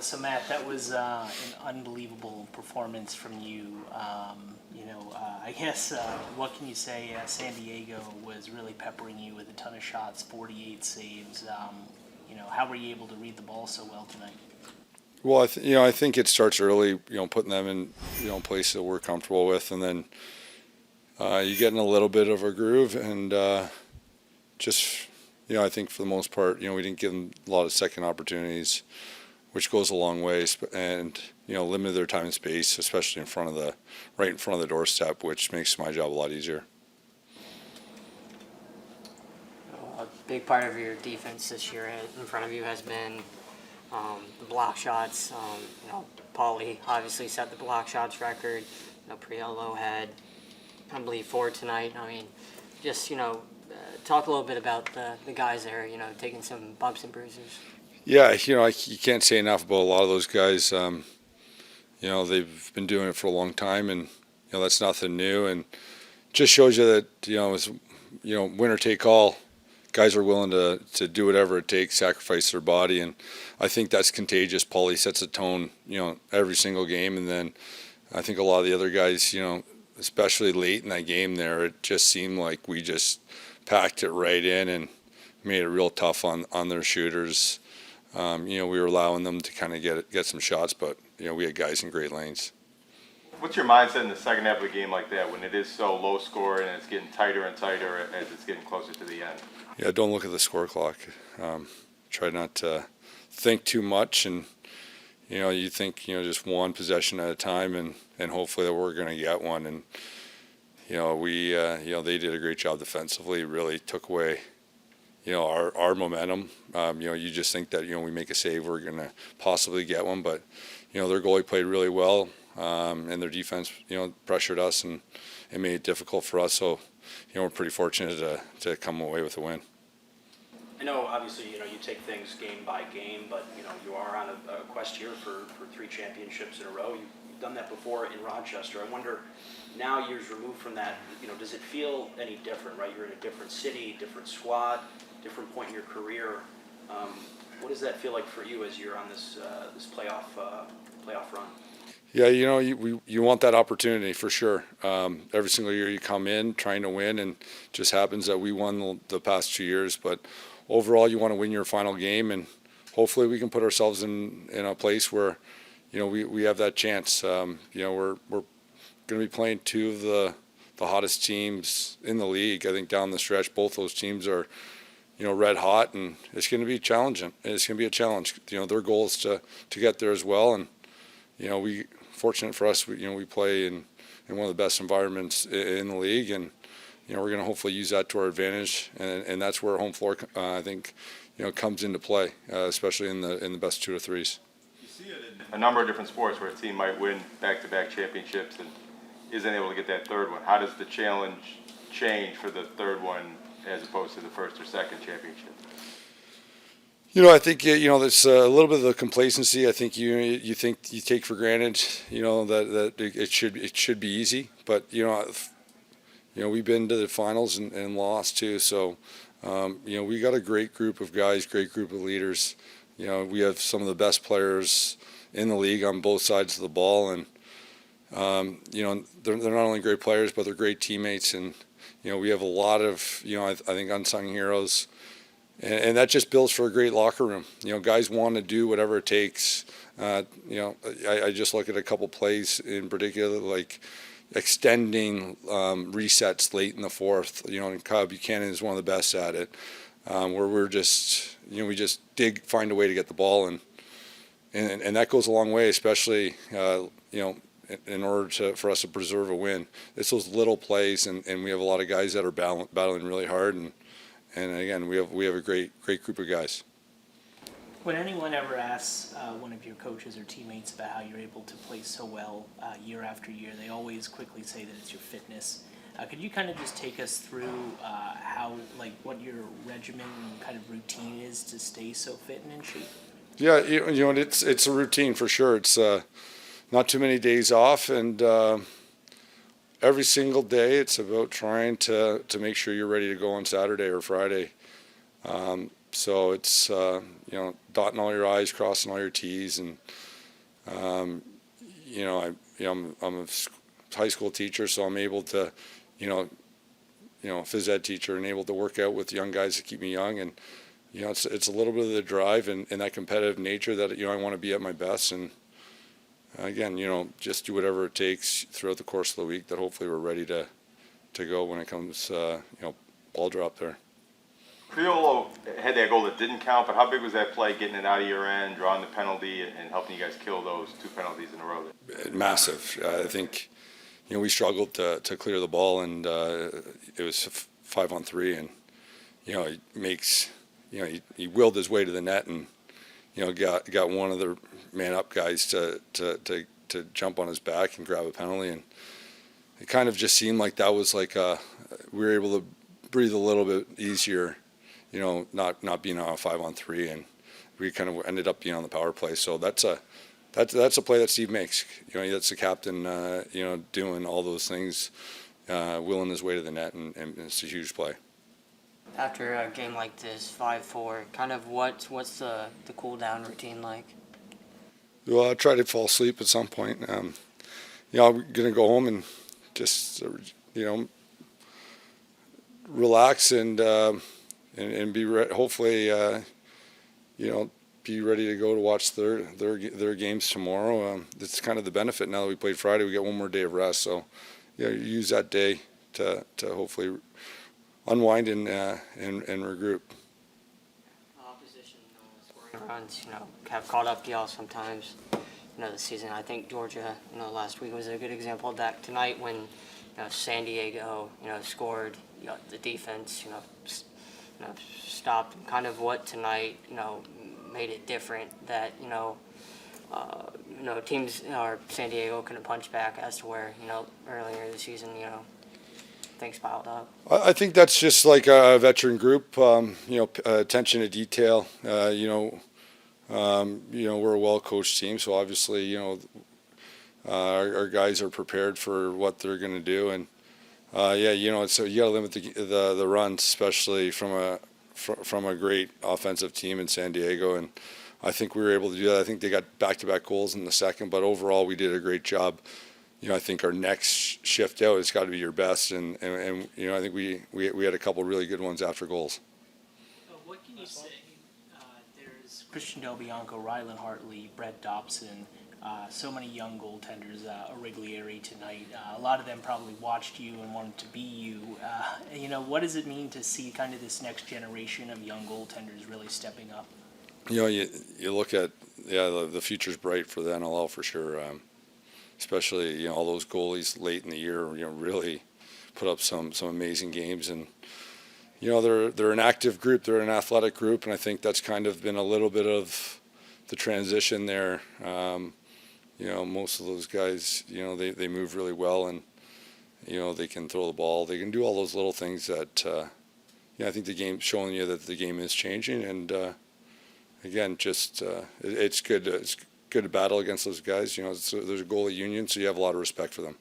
So Matt, that was an unbelievable performance from you. I guess what can you say? San Diego was really peppering you with a ton of shots, 48 saves. How were you able to read the ball so well tonight? Well, I think it starts early. Putting them in places that we're comfortable with, and then you get in a little bit of a groove, and just I think for the most part, we didn't give them a lot of second opportunities, which goes a long ways, and limited their time and space, especially right in front of the doorstep, which makes my job a lot easier. A big part of your defense this year in front of you has been the block shots. Paulie obviously set the block shots record. Priello had, I believe, 4 tonight. I mean, just talk a little bit about the guys there. Taking some bumps and bruises. Yeah, you can't say enough about a lot of those guys. They've been doing it for a long time, and that's nothing new, and just shows you that it's winner take all. Guys are willing to do whatever it takes, sacrifice their body, and I think that's contagious. Paulie sets a tone, every single game, and then I think a lot of the other guys, especially late in that game there, it just seemed like we just packed it right in and made it real tough on their shooters. We were allowing them to kind of get some shots, but we had guys in great lanes. What's your mindset in the second half of a game like that when it is so low score and it's getting tighter and tighter as it's getting closer to the end? Yeah, don't look at the score clock. Try not to think too much, and you think just one possession at a time, and hopefully that we're going to get one. And they did a great job defensively. Really took away our momentum. You just think that we make a save, we're going to possibly get one, but their goalie played really well, and their defense pressured us and it made it difficult for us. So we're pretty fortunate to come away with a win. I know, obviously, you take things game by game, but you are on a quest here for 3 championships in a row. You've done that before in Rochester. I wonder, now years removed from that, does it feel any different? Right, you're in a different city, different squad, different point in your career. What does that feel like for you as you're on this playoff run? Yeah, you want that opportunity for sure. Every single year you come in trying to win, and it just happens that we won the past 2 years. But overall, you want to win your final game, and hopefully we can put ourselves in a place where we have that chance. We're going to be playing 2 of the hottest teams in the league. I think down the stretch, both those teams are red hot, and it's going to be challenging. It's going to be a challenge. Their goal is to get there as well, and fortunate for us, we play in one of the best environments in the league, and we're going to hopefully use that to our advantage, and that's where home floor I think comes into play, especially in the best 2 or 3s. You see it in a number of different sports where a team might win back-to-back championships and isn't able to get that third one. How does the challenge change for the third one as opposed to the first or second championship? I think there's a little bit of the complacency. I think you take for granted that it should be easy, but we've been to the finals and lost too. So we got a great group of guys, great group of leaders. We have some of the best players in the league on both sides of the ball, and they're not only great players, but they're great teammates, and we have a lot of I think unsung heroes. And that just builds for a great locker room. Guys want to do whatever it takes. I just look at a couple plays in particular, like extending resets late in the 4th. And Kyle Buchanan is one of the best at it, where we're just, we just find a way to get the ball, and that goes a long way, especially, in order for us to preserve a win. It's those little plays, and we have a lot of guys that are battling really hard, and again, we have a great group of guys. When anyone ever asks one of your coaches or teammates about how you're able to play so well year after year, they always quickly say that it's your fitness. Could you kind of just take us through what your regimen and kind of routine is to stay so fit and in shape? Yeah, it's a routine for sure. It's not too many days off, and every single day it's about trying to make sure you're ready to go on Saturday or Friday. So it's dotting all your I's, crossing all your T's, and I'm a high school teacher, so I'm able to, phys ed teacher, and able to work out with young guys to keep me young, and it's a little bit of the drive and that competitive nature that I want to be at my best, and again, just do whatever it takes throughout the course of the week that hopefully we're ready to go when it comes, ball drop there. Priolo had that goal that didn't count, but how big was that play, getting it out of your end, drawing the penalty, and helping you guys kill those 2 penalties in a row? Massive. I think, we struggled to clear the ball, and it was 5-on-3, and he makes, he willed his way to the net, and got one of the man up guys to jump on his back and grab a penalty, and it kind of just seemed like that was like we were able to breathe a little bit easier, not being on a 5-on-3, and we kind of ended up being on the power play. So that's a play that Steve makes. That's the captain, doing all those things, willing his way to the net, and it's a huge play. After a game like this, 5-4, kind of what's the cool down routine like? Well, I try to fall asleep at some point. I'm gonna go home and just relax and be hopefully be ready to go to watch their games tomorrow. It's kind of the benefit now that we played Friday. We get one more day of rest, so use that day to hopefully unwind and regroup. Opposition scoring runs, have caught up to y'all sometimes. This season, I think Georgia, last week was a good example of that. Tonight, when San Diego, scored, the defense, stopped. Kind of what tonight, made it different that teams or San Diego couldn't punch back as to where earlier this season things piled up. I think that's just like a veteran group, attention to detail. We're a well-coached team, so obviously, our guys are prepared for what they're going to do, and so you got to limit the runs, especially from a great offensive team in San Diego, and I think we were able to do that. I think they got back-to-back goals in the second, but overall, we did a great job. I think our next shift out has got to be your best, and I think we had a couple really good ones after goals. What can you say? There's Christian Del Bianco, Rylan Hartley, Brett Dobson, so many young goaltenders, Origlieri tonight. A lot of them probably watched you and wanted to be you. What does it mean to see kind of this next generation of young goaltenders really stepping up? You look at the future's bright for the NLL for sure. Especially all those goalies late in the year, really put up some amazing games, and they're an active group, they're an athletic group, and I think that's kind of been a little bit of the transition there. Most of those guys, they move really well, and they can throw the ball, they can do all those little things that I think the game's showing you that the game is changing, and again, just it's good to battle against those guys. There's a goalie union, so you have a lot of respect for them.